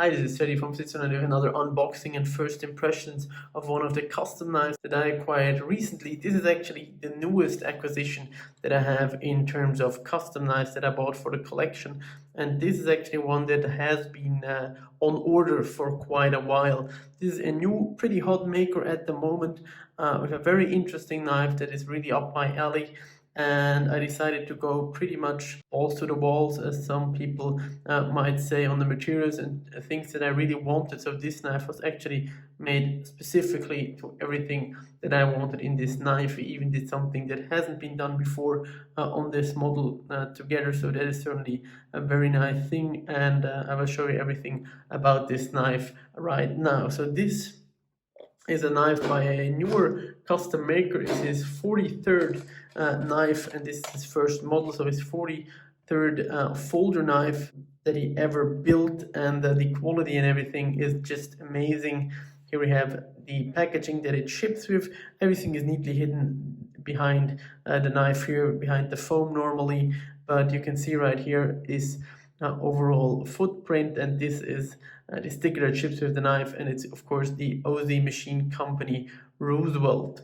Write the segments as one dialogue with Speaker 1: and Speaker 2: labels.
Speaker 1: Hi, this is Freddy from Switzerland with another unboxing and first impressions of one of the custom knives that I acquired recently. This is actually the newest acquisition that I have in terms of custom knives that I bought for the collection, and this is actually one that has been on order for quite a while. This is a new, pretty hot maker at the moment with a very interesting knife that is really up my alley. And I decided to go pretty much balls to the walls, as some people might say, on the materials and things that I really wanted. So this knife was actually made specifically to everything that I wanted in this knife. We even did something that hasn't been done before on this model together, so that is certainly a very nice thing, and I will show you everything about this knife right now. So this is a knife by a newer custom maker. It's his 43rd knife, and this is his first model, so his 43rd folder knife that he ever built, and the quality and everything is just amazing. Here we have the packaging that it ships with. Everything is neatly hidden behind the knife here, behind the foam normally, but you can see right here is overall footprint, and this is the sticker that ships with the knife, and it's of course the OZ Machine Company Roosevelt.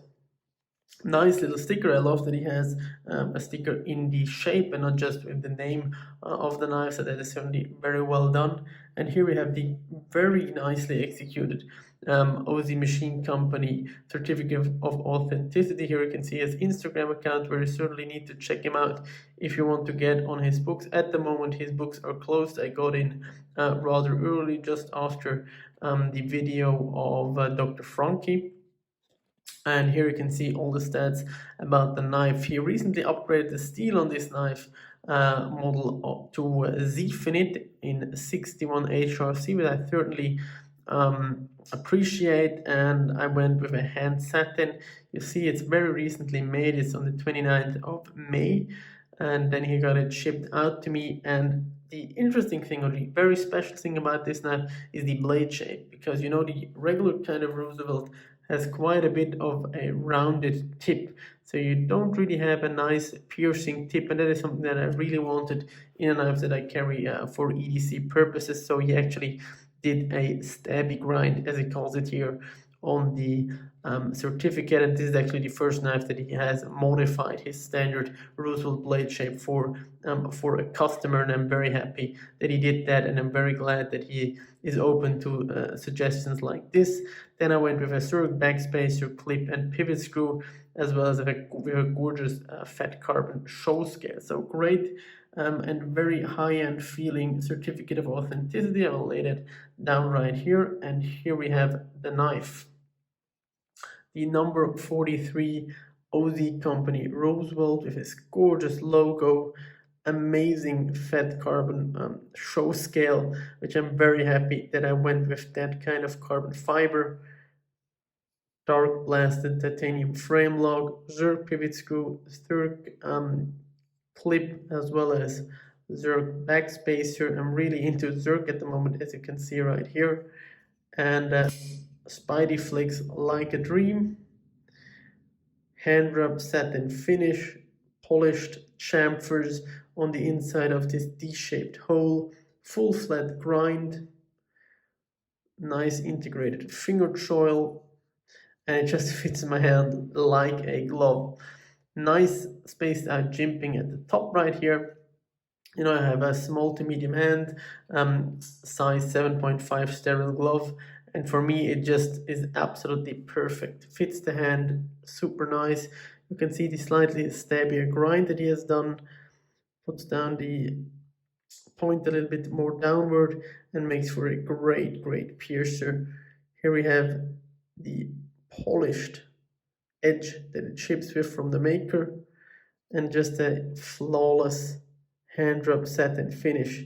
Speaker 1: Nice little sticker. I love that he has a sticker in the shape and not just with the name of the knife, so that is certainly very well done. And here we have the very nicely executed OZ Machine Company certificate of authenticity. Here you can see his Instagram account, where you certainly need to check him out if you want to get on his books. At the moment his books are closed. I got in rather early, just after the video of Dr. Franke. And here you can see all the stats about the knife. He recently upgraded the steel on this knife model to Zefinite in 61 HRC, which I certainly appreciate, and I went with a hand satin. You see it's very recently made. It's on the 29th of May, and then he got it shipped out to me. And the interesting thing, or the very special thing about this knife, is the blade shape, because you know the regular kind of Roosevelt has quite a bit of a rounded tip, so you don't really have a nice piercing tip, and that is something that I really wanted in a knife that I carry for EDC purposes. So he actually did a stabby grind, as he calls it here, on the certificate, and this is actually the first knife that he has modified his standard Roosevelt blade shape for a customer, and I'm very happy that he did that, and I'm very glad that he is open to suggestions like this. Then I went with a Zurich backspacer, clip, and pivot screw, as well as with a gorgeous fat carbon show scale. So great and very high-end feeling certificate of authenticity. I will lay that down right here, and here we have the knife. The number 43 OZ Company Roosevelt with his gorgeous logo, amazing fat carbon show scale, which I'm very happy that I went with that kind of carbon fiber. Dark blasted titanium frame lock, Zurich pivot screw, Zurich clip, as well as Zurich backspacer. I'm really into Zurich at the moment, as you can see right here. And Spidey flicks like a dream. Hand rub satin finish, polished chamfers on the inside of this D-shaped hole, full flat grind, nice integrated finger choil, and it just fits my hand like a glove. Nice spaced out jimping at the top right here. You know, I have a small to medium hand, size 7.5 sterile glove, and for me it just is absolutely perfect. Fits the hand super nice. You can see the slightly stabbier grind that he has done, puts down the point a little bit more downward and makes for a great piercer. Here we have the polished edge that it ships with from the maker, and just a flawless hand rub satin finish,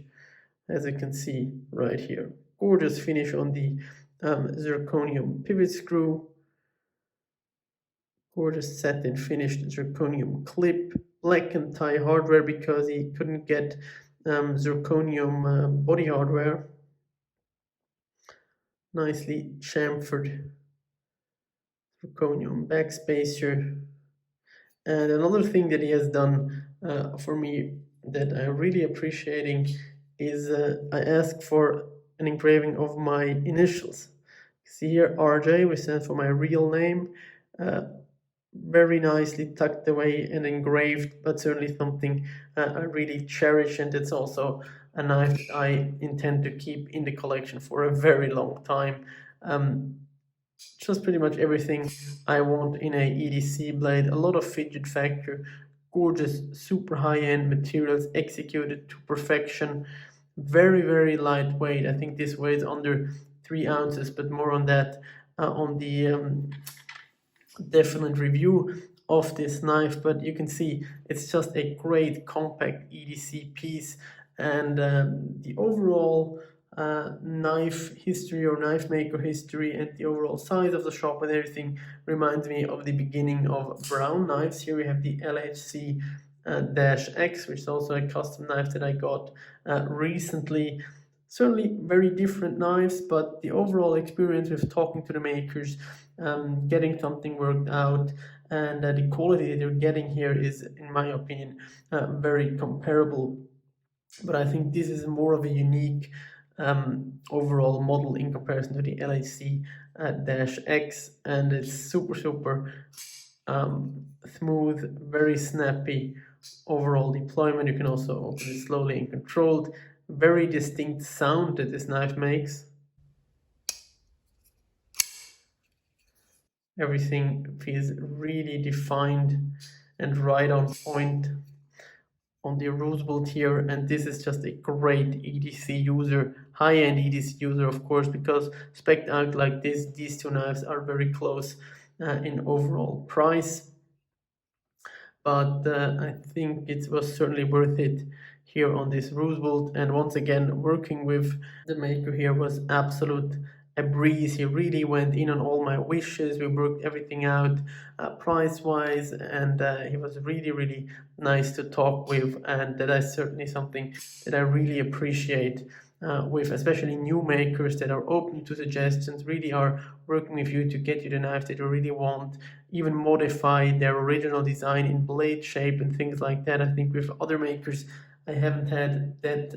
Speaker 1: as you can see right here. Gorgeous finish on the zirconium pivot screw, gorgeous satin finished zirconium clip, black and tie hardware because he couldn't get zirconium body hardware, nicely chamfered zirconium backspacer. And another thing that he has done for me that I'm really appreciating is I asked for an engraving of my initials. See here, RJ, which stands for my real name, very nicely tucked away and engraved, but certainly something I really cherish, and it's also a knife I intend to keep in the collection for a very long time. Just pretty much everything I want in a EDC blade, a lot of fidget factor, gorgeous, super high-end materials executed to perfection, very, very lightweight. I think this weighs under 3 ounces, but more on that on the definite review of this knife. But you can see it's just a great compact EDC piece, and the overall knife history or knife maker history and the overall size of the shop and everything reminds me of the beginning of Brown knives. Here we have the LHC X, which is also a custom knife that I got recently. Certainly very different knives, but the overall experience with talking to the makers, getting something worked out, and the quality that you're getting here is, in my opinion, very comparable. But I think this is more of a unique overall model in comparison to the LHC X, and it's super smooth, very snappy overall deployment. You can also open it slowly and controlled. Very distinct sound that this knife makes. Everything feels really defined and right on point on the Roosevelt here, and this is just a great EDC user, high-end EDC user, of course, because spec'd out like this, these two knives are very close in overall price. But I think it was certainly worth it here on this Roosevelt, and once again, working with the maker here was absolute a breeze. He really went in on all my wishes. We worked everything out price-wise, and he was really nice to talk with, and that is certainly something that I really appreciate with especially new makers that are open to suggestions, really are working with you to get you the knife that you really want, even modify their original design in blade shape and things like that. I think with other makers, I haven't had that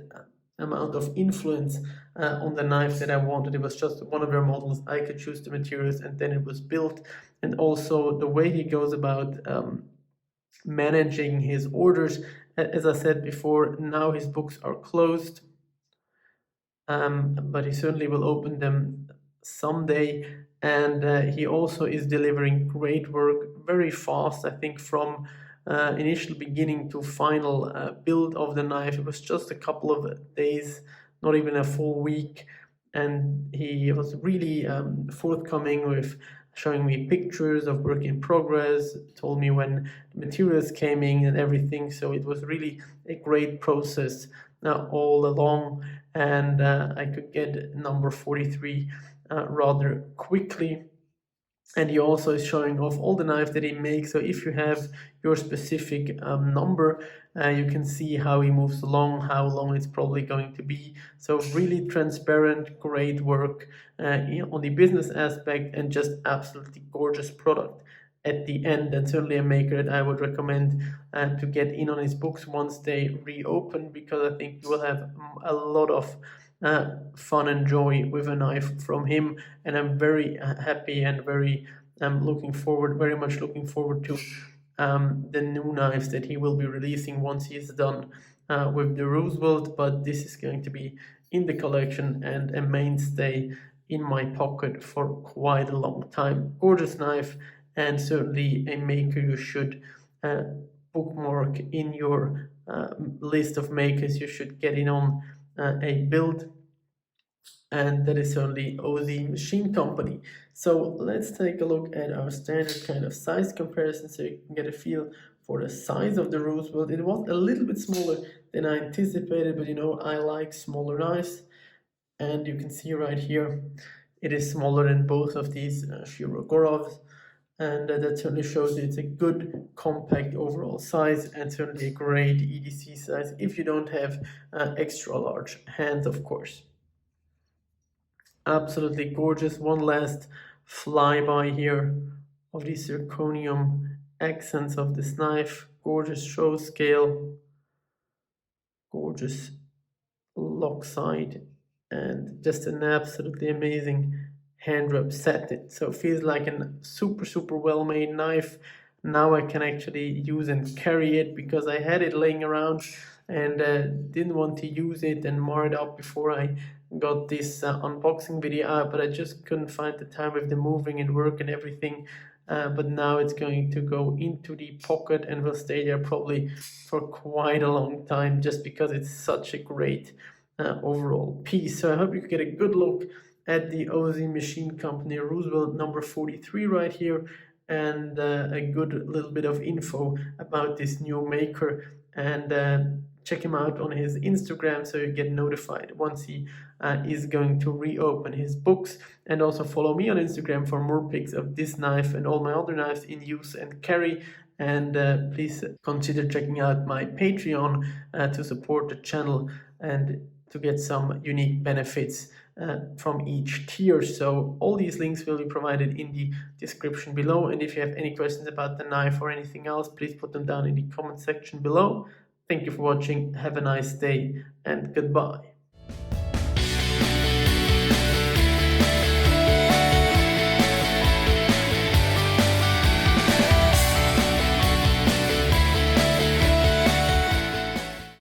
Speaker 1: amount of influence on the knife that I wanted. It was just one of their models. I could choose the materials and then it was built. And also the way he goes about managing his orders. As I said before, now his books are closed, but he certainly will open them someday. And he also is delivering great work very fast. I think from initial beginning to final build of the knife, it was just a couple of days, not even a full week, and he was really forthcoming with showing me pictures of work in progress, told me when the materials came in and everything. So it was really a great process all along, and I could get number 43 rather quickly. And he also is showing off all the knives that he makes. So if you have your specific number, you can see how he moves along, how long it's probably going to be. So really transparent, great work on the business aspect, and just absolutely gorgeous product at the end. And certainly a maker that I would recommend to get in on his books once they reopen, because I think you will have a lot of fun and joy with a knife from him. And I'm very happy and very very much looking forward to the new knives that he will be releasing once he is done with the Roosevelt. But this is going to be in the collection and a mainstay in my pocket for quite a long time. Gorgeous knife, and certainly a maker you should bookmark in your list of makers you should get in on a build, and that is certainly OZ Machine Company. So let's take a look at our standard kind of size comparison so you can get a feel for the size of the Roosevelt. It was a little bit smaller than I anticipated, but you know, I like smaller knives, and you can see right here it is smaller than both of these Shirogorovs, and that certainly shows you it's a good compact overall size, and certainly a great EDC size if you don't have extra large hands, of course. Absolutely gorgeous. One last flyby here of the zirconium accents of this knife. Gorgeous show scale, gorgeous lock side and just an absolutely amazing hand rub set it. So it feels like a super well made knife. Now I can actually use and carry it because I had it laying around and didn't want to use it and mar it up before I got this unboxing video out, but I just couldn't find the time with the moving and work and everything. But now it's going to go into the pocket and will stay there probably for quite a long time, just because it's such a great overall piece. So I hope you get a good look at the OZ Machine Company Roosevelt number 43 right here, and a good little bit of info about this new maker. And check him out on his Instagram so you get notified once he is going to reopen his books. And also follow me on Instagram for more pics of this knife and all my other knives in use and carry. And please consider checking out my Patreon to support the channel and to get some unique benefits from each tier. So all these links will be provided in the description below. And if you have any questions about the knife or anything else, please put them down in the comment section below. Thank you for watching. Have a nice day and goodbye.